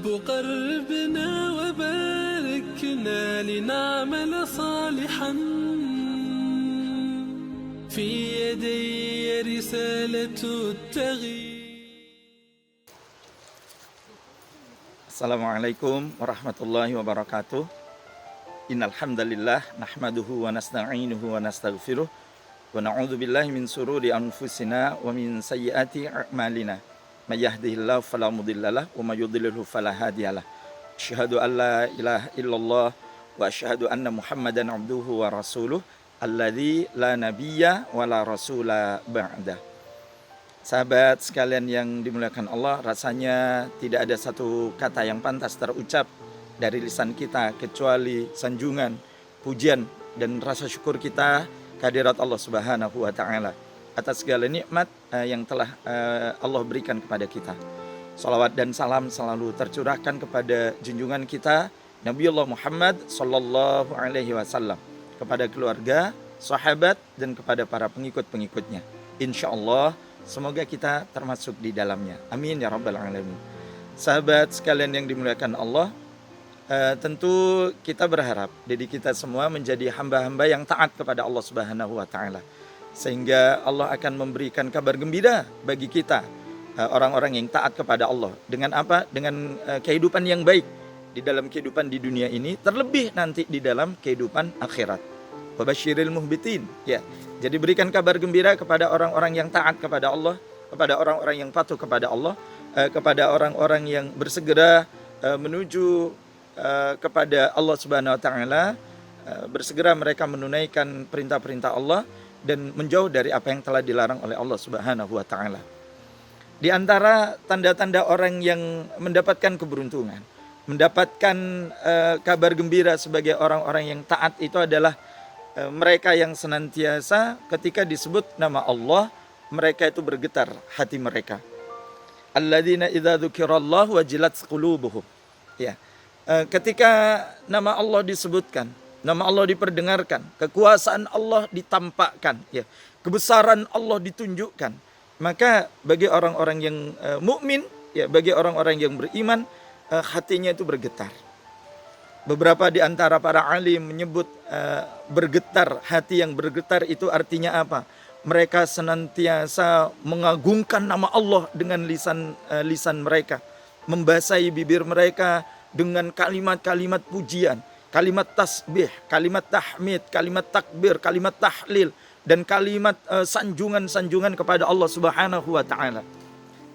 قربنا وباركنا لنعمل صالحا في يدي رسالة التغيير. Assalamualaikum warahmatullahi wabarakatuh. Innal hamdalillah nahmaduhu wa nasta'inuhu wa nastaghfiruh wa na'udzu billahi min sururi anfusina wa min sayyiati a'malina. May yahdihillahu fala mudhillalah wa may yudlilhu fala hadiyalah. Asyhadu an la ilaha illallah wa asyhadu anna Muhammadan abduhu wa rasuluh alladzi la nabiyya wa la rasula ba'da. Sahabat sekalian yang dimuliakan Allah, rasanya tidak ada satu kata yang pantas terucap dari lisan kita kecuali sanjungan, pujian, dan rasa syukur kita kehadirat Allah Subhanahu wa Ta'ala atas segala nikmat yang telah Allah berikan kepada kita. Salawat dan salam selalu tercurahkan kepada junjungan kita Nabiullah Muhammad sallallahu alaihi wasallam, kepada keluarga, sahabat, dan kepada para pengikut-pengikutnya. Insyaallah semoga kita termasuk di dalamnya. Amin ya rabbal alamin. Sahabat sekalian yang dimuliakan Allah, tentu kita berharap diri kita semua menjadi hamba-hamba yang taat kepada Allah Subhanahu wa Ta'ala, sehingga Allah akan memberikan kabar gembira bagi kita, orang-orang yang taat kepada Allah. Dengan apa? Dengan kehidupan yang baik di dalam kehidupan di dunia ini, terlebih nanti di dalam kehidupan akhirat. Wabasyiril muhbitin, ya. Jadi berikan kabar gembira kepada orang-orang yang taat kepada Allah, kepada orang-orang yang patuh kepada Allah, kepada orang-orang yang bersegera menuju kepada Allah Subhanahu wa Ta'ala, bersegera mereka menunaikan perintah-perintah Allah dan menjauh dari apa yang telah dilarang oleh Allah Subhanahu wa Ta'ala. Di antara tanda-tanda orang yang mendapatkan keberuntungan, mendapatkan kabar gembira sebagai orang-orang yang taat itu adalah mereka yang senantiasa ketika disebut nama Allah, mereka itu bergetar hati mereka. Alladzina idza dzukirallahu wajilat qulubuhum. Ya. Ketika nama Allah disebutkan, nama Allah diperdengarkan, kekuasaan Allah ditampakkan, ya. Kebesaran Allah ditunjukkan, maka bagi orang-orang yang mukmin, ya, bagi orang-orang yang beriman, hatinya itu bergetar. Beberapa di antara para alim menyebut bergetar, hati yang bergetar itu artinya apa? Mereka senantiasa mengagungkan nama Allah dengan lisan mereka, membasahi bibir mereka dengan kalimat-kalimat pujian, kalimat tasbih, kalimat tahmid, kalimat takbir, kalimat tahlil, dan kalimat sanjungan-sanjungan kepada Allah Subhanahu wa Ta'ala.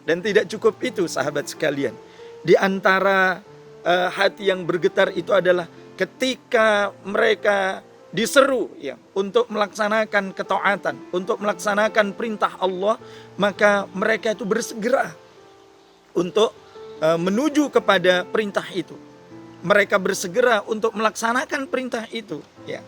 Dan tidak cukup itu, sahabat sekalian. Di antara hati yang bergetar itu adalah ketika mereka diseru, ya, untuk melaksanakan ketaatan, untuk melaksanakan perintah Allah, maka mereka itu bersegera untuk menuju kepada perintah itu. Mereka bersegera untuk melaksanakan perintah itu, ya.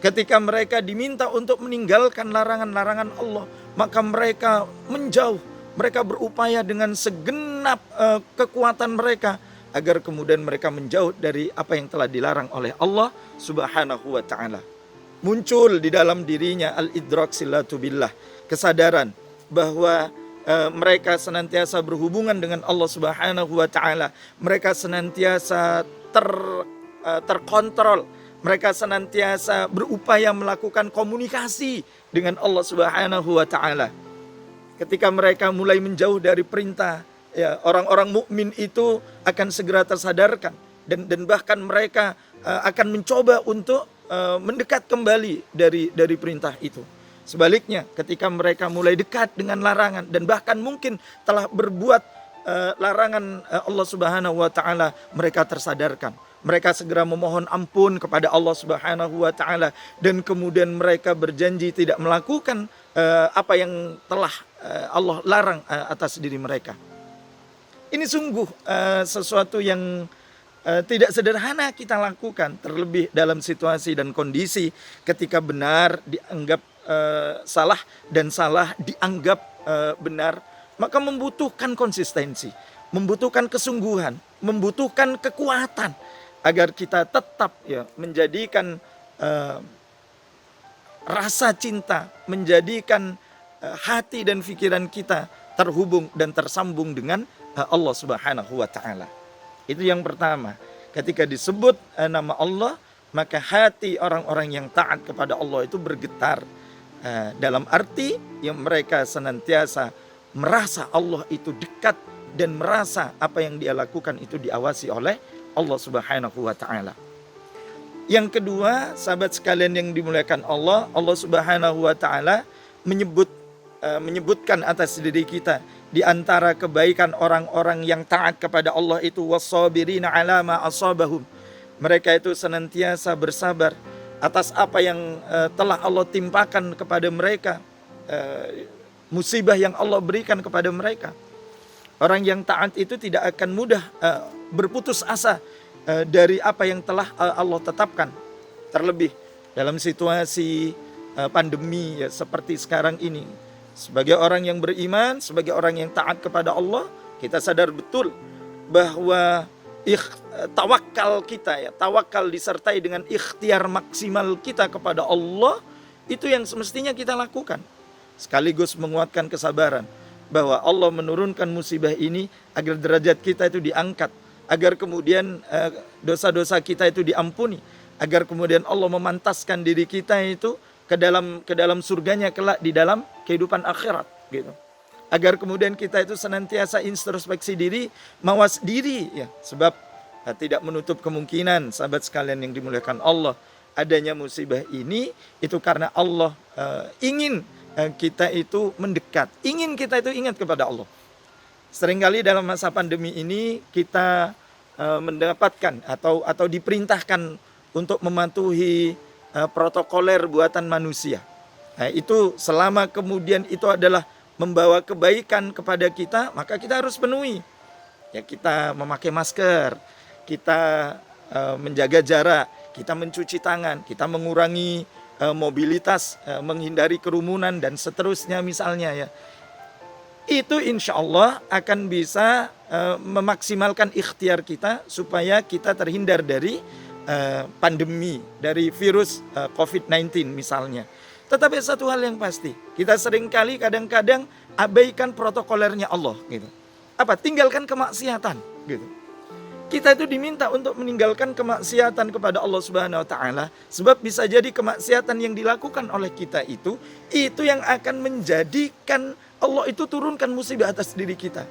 Ketika mereka diminta untuk meninggalkan larangan-larangan Allah, maka mereka menjauh. Mereka berupaya dengan segenap kekuatan mereka agar kemudian mereka menjauh dari apa yang telah dilarang oleh Allah Subhanahu wa Ta'ala. Muncul di dalam dirinya al-idrak silatu billah, kesadaran bahwa mereka senantiasa berhubungan dengan Allah Subhanahu wa Ta'ala. Mereka senantiasa terkontrol. Mereka senantiasa berupaya melakukan komunikasi dengan Allah Subhanahu wa Ta'ala. Ketika mereka mulai menjauh dari perintah, ya, orang-orang mukmin itu akan segera tersadarkan dan bahkan mereka akan mencoba untuk mendekat kembali dari perintah itu. Sebaliknya, ketika mereka mulai dekat dengan larangan dan bahkan mungkin telah berbuat larangan Allah Subhanahu wa Ta'ala, mereka tersadarkan. Mereka segera memohon ampun kepada Allah Subhanahu wa Ta'ala dan kemudian mereka berjanji tidak melakukan apa yang telah Allah larang atas diri mereka. Ini sungguh sesuatu yang tidak sederhana kita lakukan, terlebih dalam situasi dan kondisi ketika benar dianggap salah dan salah dianggap benar, maka membutuhkan konsistensi, membutuhkan kesungguhan, membutuhkan kekuatan agar kita tetap, ya, menjadikan rasa cinta, menjadikan hati dan pikiran kita terhubung dan tersambung dengan Allah Subhanahu wa Ta'ala. Itu yang pertama. Ketika disebut nama Allah, maka hati orang-orang yang taat kepada Allah itu bergetar. Dalam arti yang mereka senantiasa merasa Allah itu dekat dan merasa apa yang dia lakukan itu diawasi oleh Allah Subhanahu wa taala. Yang kedua, sahabat sekalian yang dimuliakan Allah, Allah Subhanahu wa taala menyebutkan atas diri kita di antara kebaikan orang-orang yang taat kepada Allah itu was-sabirina 'ala ma asabahum. Mereka itu senantiasa bersabar atas apa yang telah Allah timpakan kepada mereka, musibah yang Allah berikan kepada mereka. Orang yang taat itu tidak akan mudah berputus asa dari apa yang telah Allah tetapkan. Terlebih dalam situasi pandemi ya, seperti sekarang ini. Sebagai orang yang beriman, sebagai orang yang taat kepada Allah, kita sadar betul bahwa tawakal kita ya, tawakal disertai dengan ikhtiar maksimal kita kepada Allah, itu yang semestinya kita lakukan. Sekaligus menguatkan kesabaran bahwa Allah menurunkan musibah ini agar derajat kita itu diangkat, agar kemudian dosa-dosa kita itu diampuni, agar kemudian Allah memantaskan diri kita itu ke dalam surganya kelak di dalam kehidupan akhirat gitu. Agar kemudian kita itu senantiasa introspeksi diri, mawas diri ya, sebab tidak menutup kemungkinan sahabat sekalian yang dimuliakan Allah, adanya musibah ini itu karena Allah ingin kita itu mendekat, ingin kita itu ingat kepada Allah. Seringkali dalam masa pandemi ini kita mendapatkan atau diperintahkan untuk mematuhi protokoler buatan manusia. Nah, itu selama kemudian itu adalah membawa kebaikan kepada kita, maka kita harus penuhi. Ya, kita memakai masker, kita menjaga jarak, kita mencuci tangan, kita mengurangi mobilitas, menghindari kerumunan dan seterusnya misalnya ya. Itu insya Allah akan bisa memaksimalkan ikhtiar kita supaya kita terhindar dari pandemi, dari virus COVID-19 misalnya. Tetapi satu hal yang pasti, kita seringkali kadang-kadang abaikan protokolernya Allah gitu. Apa? Tinggalkan kemaksiatan gitu. Kita itu diminta untuk meninggalkan kemaksiatan kepada Allah Subhanahu wa taala, sebab bisa jadi kemaksiatan yang dilakukan oleh kita itu yang akan menjadikan Allah itu turunkan musibah atas diri kita.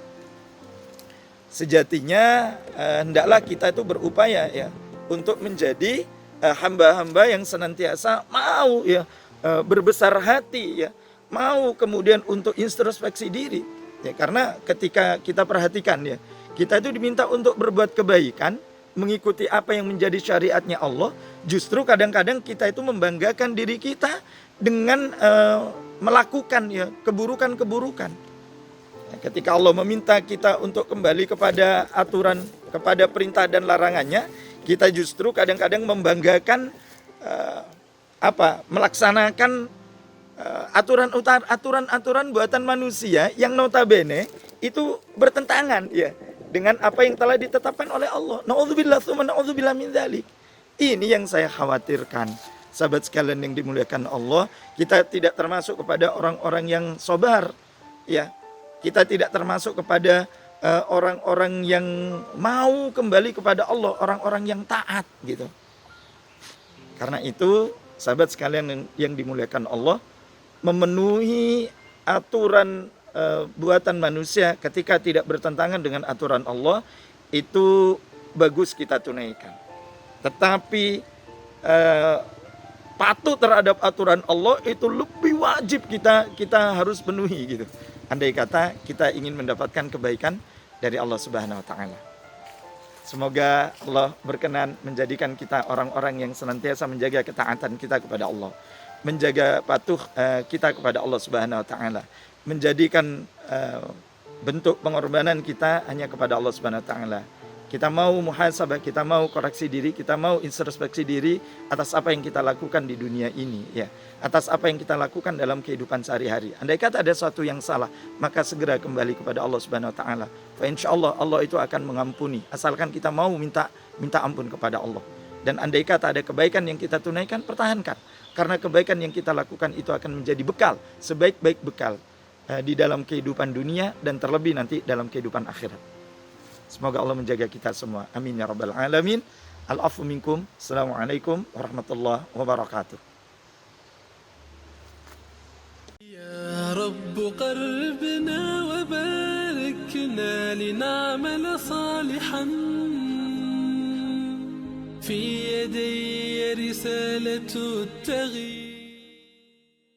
Sejatinya hendaklah kita itu berupaya ya untuk menjadi hamba-hamba yang senantiasa mau ya berbesar hati ya, mau kemudian untuk introspeksi diri ya, karena ketika kita perhatikan ya, kita itu diminta untuk berbuat kebaikan, mengikuti apa yang menjadi syariatnya Allah. Justru kadang-kadang kita itu membanggakan diri kita dengan melakukan ya keburukan-keburukan. Ketika Allah meminta kita untuk kembali kepada aturan, kepada perintah dan larangannya, kita justru kadang-kadang membanggakan melaksanakan aturan-aturan buatan manusia yang notabene itu bertentangan ya dengan apa yang telah ditetapkan oleh Allah. Na'udzubillah tsumma na'udzubillah min dzalik. Ini yang saya khawatirkan. Sahabat sekalian yang dimuliakan Allah, kita tidak termasuk kepada orang-orang yang sabar ya. Kita tidak termasuk kepada orang-orang yang mau kembali kepada Allah, orang-orang yang taat gitu. Karena itu, sahabat sekalian yang dimuliakan Allah, memenuhi aturan buatan manusia ketika tidak bertentangan dengan aturan Allah itu bagus kita tunaikan. Tetapi patuh terhadap aturan Allah itu lebih wajib kita harus penuhi gitu. Andai kata kita ingin mendapatkan kebaikan dari Allah Subhanahu wa taala. Semoga Allah berkenan menjadikan kita orang-orang yang senantiasa menjaga ketaatan kita kepada Allah, menjaga patuh kita kepada Allah Subhanahu wa taala, menjadikan bentuk pengorbanan kita hanya kepada Allah Subhanahu wa taala. Kita mau muhasabah, kita mau koreksi diri, kita mau introspeksi diri atas apa yang kita lakukan di dunia ini ya, atas apa yang kita lakukan dalam kehidupan sehari-hari. Andai kata ada sesuatu yang salah, maka segera kembali kepada Allah Subhanahu wa taala. Fa insyaallah Allah itu akan mengampuni asalkan kita mau minta ampun kepada Allah. Dan andai kata ada kebaikan yang kita tunaikan, pertahankan. Karena kebaikan yang kita lakukan itu akan menjadi bekal, sebaik-baik bekal di dalam kehidupan dunia dan terlebih nanti dalam kehidupan akhirat. Semoga Allah menjaga kita semua. Amin ya rabbal alamin. Al-afu minkum. Assalamualaikum warahmatullahi wabarakatuh. يا رب قربنا وباركنا لنعمل صالحا في يدي رسالة التغيير.